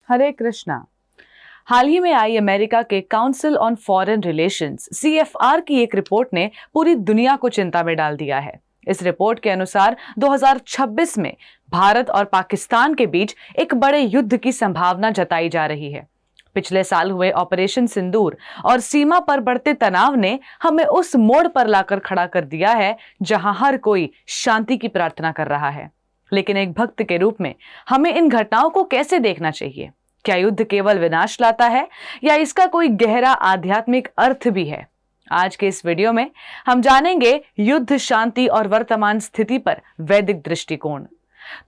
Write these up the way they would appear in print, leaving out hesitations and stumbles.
हरे कृष्णा। हाल ही में आई अमेरिका के council on foreign relations CFR की एक रिपोर्ट ने पूरी दुनिया को चिंता में डाल दिया है। इस रिपोर्ट के अनुसार 2026 में भारत और पाकिस्तान के बीच एक बड़े युद्ध की संभावना जताई जा रही है। पिछले साल हुए ऑपरेशन सिंदूर और सीमा पर बढ़ते तनाव ने हमें उस मोड़ पर लाकर खड़ा कर दिया है जहां हर कोई शांति की प्रार्थना कर रहा है। लेकिन एक भक्त के रूप में हमें इन घटनाओं को कैसे देखना चाहिए? क्या युद्ध केवल विनाश लाता है या इसका कोई गहरा आध्यात्मिक अर्थ भी है? आज के इस वीडियो में हम जानेंगे युद्ध, शांति और वर्तमान स्थिति पर वैदिक दृष्टिकोण।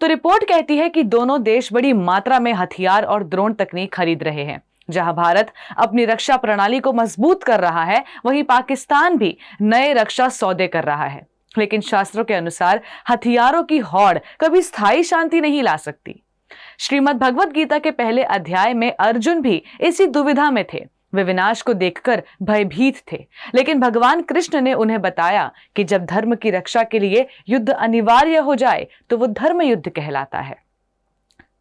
तो रिपोर्ट कहती है कि दोनों देश बड़ी मात्रा में हथियार और ड्रोन तकनीक खरीद रहे हैं। जहां भारत अपनी रक्षा प्रणाली को मजबूत कर रहा है, वहीं पाकिस्तान भी नए रक्षा सौदे कर रहा है। लेकिन शास्त्रों के अनुसार हथियारों की होड़ कभी स्थायी शांति नहीं ला सकती। श्रीमद् भगवत गीता के पहले अध्याय में अर्जुन भी इसी दुविधा में थे। वे विनाश को देखकर भयभीत थे, लेकिन भगवान कृष्ण ने उन्हें बताया कि जब धर्म की रक्षा के लिए युद्ध अनिवार्य हो जाए तो वो धर्म युद्ध कहलाता है।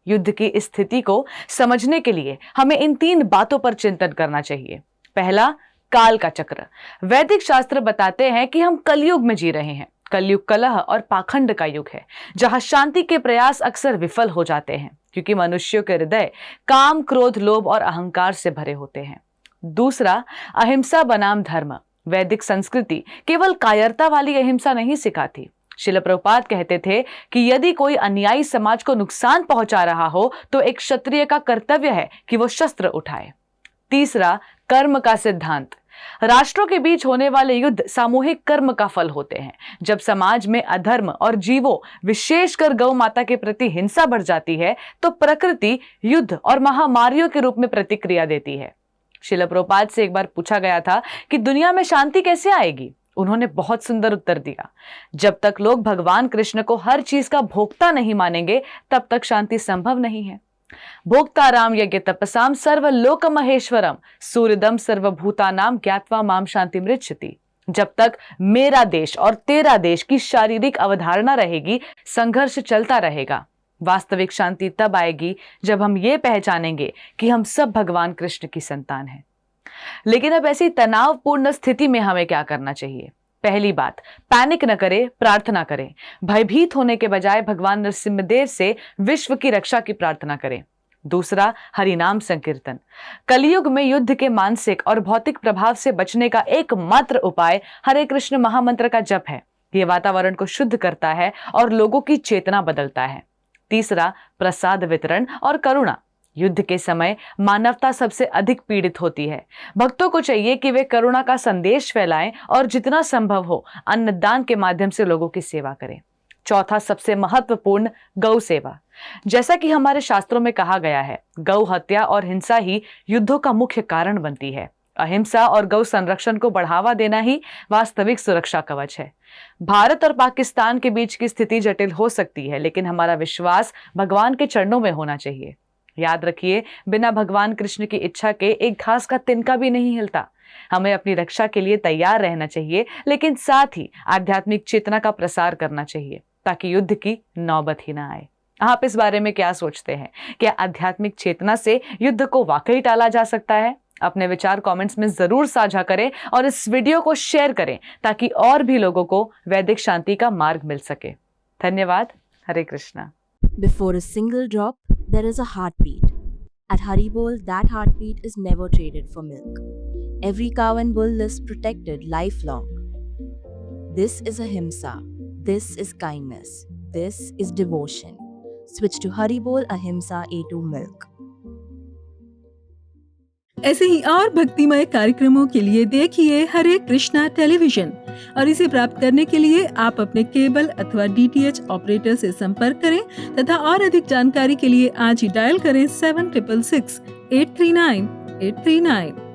युद्ध की स्थिति को समझने के लिए हमें इन 3 बातों पर चिंतन करना चाहिए। पहला, काल का चक्र। वैदिक शास्त्र बताते हैं कि हम कलयुग में जी रहे हैं। कलयुग कलह और पाखंड का युग है, जहां शांति के प्रयास अक्सर विफल हो जाते हैं क्योंकि मनुष्यों के हृदय काम, क्रोध, लोभ और अहंकार से भरे होते हैं। दूसरा, अहिंसा बनाम धर्म। वैदिक संस्कृति केवल कायरता वाली अहिंसा नहीं सिखाती। श्रील प्रभुपाद कहते थे कि यदि कोई अन्यायी समाज को नुकसान पहुंचा रहा हो तो एक क्षत्रिय का कर्तव्य है कि वो शस्त्र उठाए। तीसरा, कर्म का सिद्धांत। राष्ट्रों के बीच होने वाले युद्ध सामूहिक कर्म का फल होते हैं। जब समाज में अधर्म और जीवों, विशेषकर गौ माता के प्रति हिंसा बढ़ जाती है तो प्रकृति युद्ध और महामारियों के रूप में प्रतिक्रिया देती है। श्रील प्रभुपाद से एक बार पूछा गया था कि दुनिया में शांति कैसे आएगी। उन्होंने बहुत सुंदर उत्तर दिया, जब तक लोग भगवान कृष्ण को हर चीज का भोक्ता नहीं मानेंगे तब तक शांति संभव नहीं है। भोक्ताराम यज्ञ तपसाम सर्वलोक महेश्वरम सूर्यदम सर्वभूतानाम ज्ञात्वा माम शांति मृच्छति। जब तक मेरा देश और तेरा देश की शारीरिक अवधारणा रहेगी, संघर्ष चलता रहेगा। वास्तविक शांति तब आएगी जब हम ये पहचानेंगे कि हम सब भगवान कृष्ण की संतान हैं। लेकिन अब ऐसी तनावपूर्ण स्थिति में हमें क्या करना चाहिए? पहली बात, पैनिक न करें, प्रार्थना करें। भयभीत होने के बजाय भगवान नरसिंहदेव से विश्व की रक्षा की प्रार्थना करें। दूसरा, हरिनाम संकीर्तन। कलयुग में युद्ध के मानसिक और भौतिक प्रभाव से बचने का एकमात्र उपाय हरे कृष्ण महामंत्र का जप है। यह वातावरण को शुद्ध करता है और लोगों की चेतना बदलता है। तीसरा, प्रसाद वितरण और करुणा। युद्ध के समय मानवता सबसे अधिक पीड़ित होती है। भक्तों को चाहिए कि वे करुणा का संदेश फैलाएं और जितना संभव हो अन्नदान के माध्यम से लोगों की सेवा करें। चौथा, सबसे महत्वपूर्ण, गौ सेवा। जैसा कि हमारे शास्त्रों में कहा गया है, गौ हत्या और हिंसा ही युद्धों का मुख्य कारण बनती है। अहिंसा और गौ संरक्षण को बढ़ावा देना ही वास्तविक सुरक्षा कवच है। भारत और पाकिस्तान के बीच की स्थिति जटिल हो सकती है, लेकिन हमारा विश्वास भगवान के चरणों में होना चाहिए। याद रखिए, बिना भगवान कृष्ण की इच्छा के एक घास का तिनका भी नहीं हिलता। हमें अपनी रक्षा के लिए तैयार रहना चाहिए, लेकिन साथ ही आध्यात्मिक चेतना का प्रसार करना चाहिए ताकि युद्ध की नौबत ही ना आए। आप इस बारे में क्या सोचते हैं? क्या आध्यात्मिक चेतना से युद्ध को वाकई टाला जा सकता है? अपने विचार कमेंट्स में जरूर साझा करें और इस वीडियो को शेयर करें ताकि और भी लोगों को वैदिक शांति का मार्ग मिल सके। धन्यवाद। हरे Krishna. Before a single drop, there is a heartbeat. At Haribol, that heartbeat is never traded for milk. Every cow and bull lives protected lifelong. This is ahimsa. This is kindness. This is devotion. Switch to Haribol Ahimsa A2 milk. ऐसे ही और भक्तिमय कार्यक्रमों के लिए देखिए हरे Krishna television और इसे प्राप्त करने के लिए आप अपने केबल अथवा DTH ऑपरेटर से संपर्क करें तथा और अधिक जानकारी के लिए आज ही डायल करें 7666 839 839।